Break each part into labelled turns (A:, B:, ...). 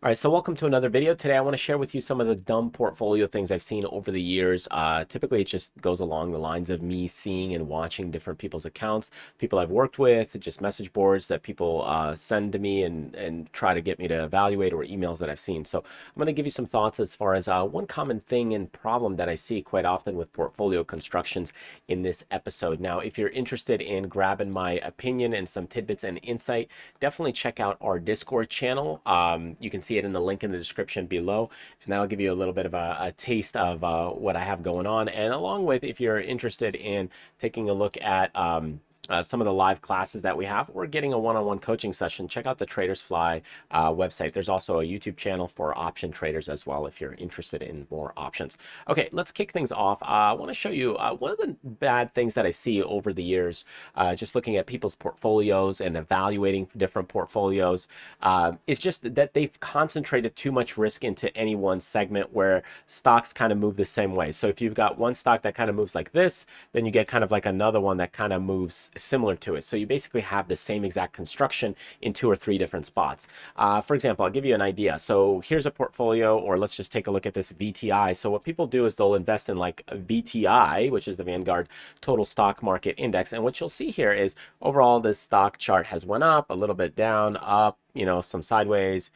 A: All right, so welcome to another video. Today I want to share with you some of the dumb portfolio things I've seen over the years. Typically, it just goes along the lines of me seeing and watching different people's accounts, people I've worked with, just message boards that people send to me and try to get me to evaluate, or emails that I've seen. So I'm going to give you some thoughts as far as one common thing and problem that I see quite often with portfolio constructions in this episode. Now, if you're interested in grabbing my opinion and some tidbits and insight, definitely check out our Discord channel. You can see it in the link in the description below, and that'll give you a little bit of a taste of what I have going on. And along with, if you're interested in taking a look at some of the live classes that we have, or getting a one-on-one coaching session, check out the Traders Fly website. There's also a YouTube channel for option traders as well if you're interested in more options. Okay, let's kick things off. I want to show you one of the bad things that I see over the years, just looking at people's portfolios and evaluating different portfolios, is just that they've concentrated too much risk into any one segment where stocks kind of move the same way. So if you've got one stock that kind of moves like this, then you get kind of like another one that kind of moves similar to it. So you basically have the same exact construction in two or three different spots. For example, I'll give you an idea. So here's a portfolio, or let's just take a look at this VTI. So what people do is they'll invest in like VTI, which is the Vanguard Total Stock Market Index. And what you'll see here is overall this stock chart has went up, a little bit down, up, some sideways,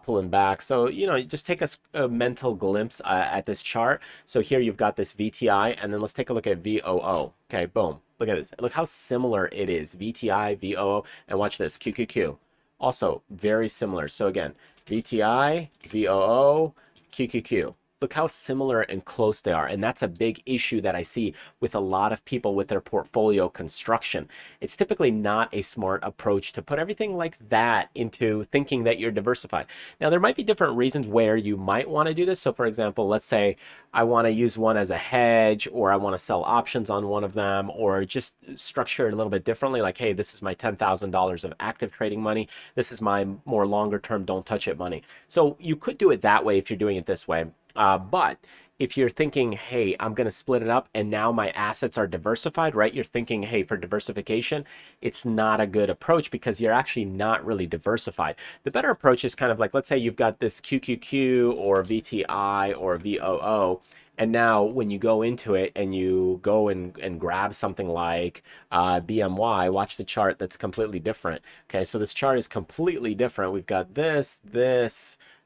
A: pulling back. So, just take a mental glimpse at this chart. So here you've got this VTI, and then let's take a look at VOO. Okay, boom. Look at this. Look how similar it is. VTI, VOO, and watch this, QQQ. Also very similar. So again, VTI, VOO, QQQ. Look how similar and close they are. And that's a big issue that I see with a lot of people with their portfolio construction. It's typically not a smart approach to put everything like that into thinking that you're diversified. Now, there might be different reasons where you might want to do this. So for example, let's say I want to use one as a hedge, or I want to sell options on one of them, or just structure it a little bit differently. Like, hey, this is my $10,000 of active trading money. This is my more longer term, don't touch it money. So you could do it that way if you're doing it this way. But if you're thinking, hey, I'm going to split it up and now my assets are diversified, right? You're thinking, hey, for diversification, it's not a good approach because you're actually not really diversified. The better approach is kind of like, let's say you've got this QQQ or VTI or VOO. And now when you go into it and you go and grab something like BMY, watch the chart that's completely different. Okay, so this chart is completely different. We've got this,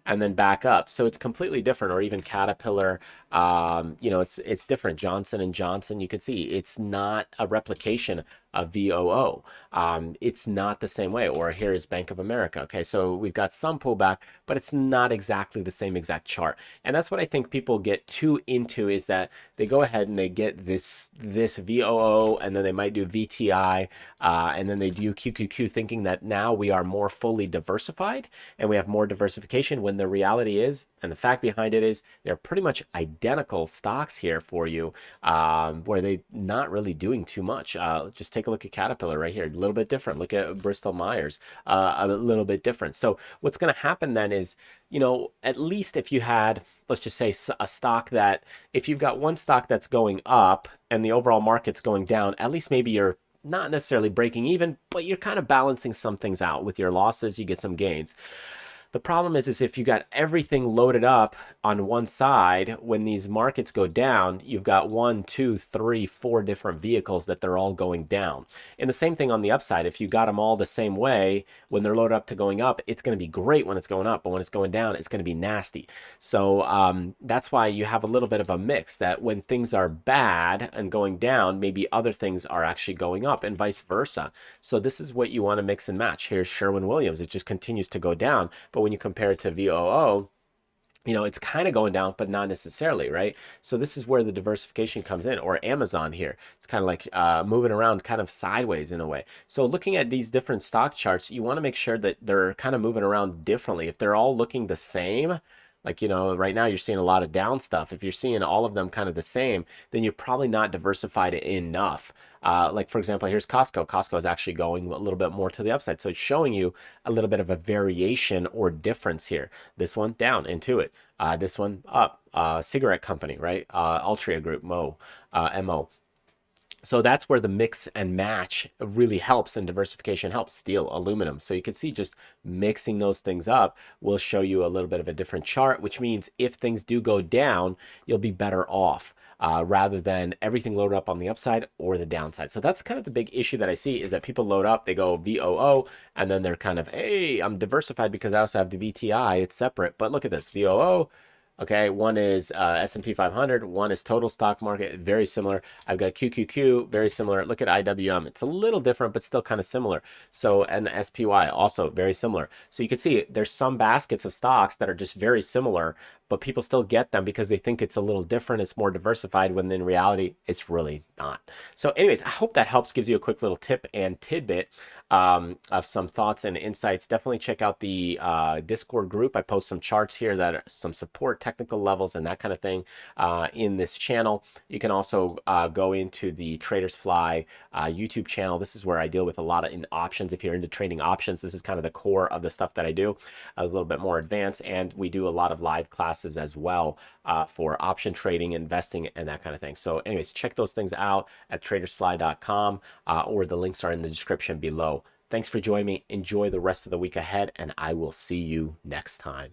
A: and then back up. So it's completely different. Or even Caterpillar, it's different. Johnson and Johnson, you can see it's not a replication of VOO. It's not the same way. Or here is Bank of America. Okay, so we've got some pullback, but it's not exactly the same exact chart. And that's what I think people get too into, is that they go ahead and they get this VOO, and then they might do VTI, and then they do QQQ, thinking that now we are more fully diversified and we have more diversification, when the reality is, and the fact behind it is, they're pretty much identical stocks here for you, where they're not really doing too much. Just take a look at Caterpillar right here, a little bit different. Look at Bristol Myers, a little bit different. So what's going to happen then is, at least if you had, let's just say, a stock that, if you've got one stock that's going up and the overall market's going down, at least maybe you're not necessarily breaking even, but you're kind of balancing some things out. With your losses, you get some gains. The problem is if you got everything loaded up on one side, when these markets go down, you've got 1, 2, 3, 4 different vehicles that they're all going down. And the same thing on the upside. If you got them all the same way, when they're loaded up to going up, it's going to be great when it's going up, but when it's going down, it's going to be nasty. So that's why you have a little bit of a mix, that when things are bad and going down, maybe other things are actually going up, and vice versa. So this is what you want to mix and match. Here's Sherwin-Williams. It just continues to go down, but when you compare it to VOO, it's kind of going down, but not necessarily, right? So this is where the diversification comes in. Or Amazon here, it's kind of like moving around kind of sideways in a way. So looking at these different stock charts, you want to make sure that they're kind of moving around differently. If they're all looking the same, like, right now you're seeing a lot of down stuff. If you're seeing all of them kind of the same, then you're probably not diversified enough. Like, for example, here's Costco. Costco is actually going a little bit more to the upside. So it's showing you a little bit of a variation or difference here. This one down into it. This one up. Cigarette company, right? Altria Group, MO. So that's where the mix and match really helps, and diversification helps. Steel, aluminum. So you can see just mixing those things up will show you a little bit of a different chart, which means if things do go down, you'll be better off rather than everything loaded up on the upside or the downside. So that's kind of the big issue that I see, is that people load up, they go VOO, and then they're kind of, hey, I'm diversified because I also have the VTI. It's separate. But look at this, VOO. Okay, one is S&P 500, one is total stock market, very similar. I've got QQQ, very similar. Look at IWM. It's a little different, but still kind of similar. So, and SPY, also very similar. So you can see there's some baskets of stocks that are just very similar, but people still get them because they think it's a little different, it's more diversified, when in reality, it's really not. So anyways, I hope that helps, gives you a quick little tip and tidbit of some thoughts and insights. Definitely check out the Discord group. I post some charts here that are some support technical levels and that kind of thing in this channel. You can also go into the Traders Fly YouTube channel. This is where I deal with a lot of in options. If you're into trading options, this is kind of the core of the stuff that I do, a little bit more advanced. And we do a lot of live classes as well for option trading, investing, and that kind of thing. So anyways, check those things out at tradersfly.com or the links are in the description below. Thanks for joining me. Enjoy the rest of the week ahead, and I will see you next time.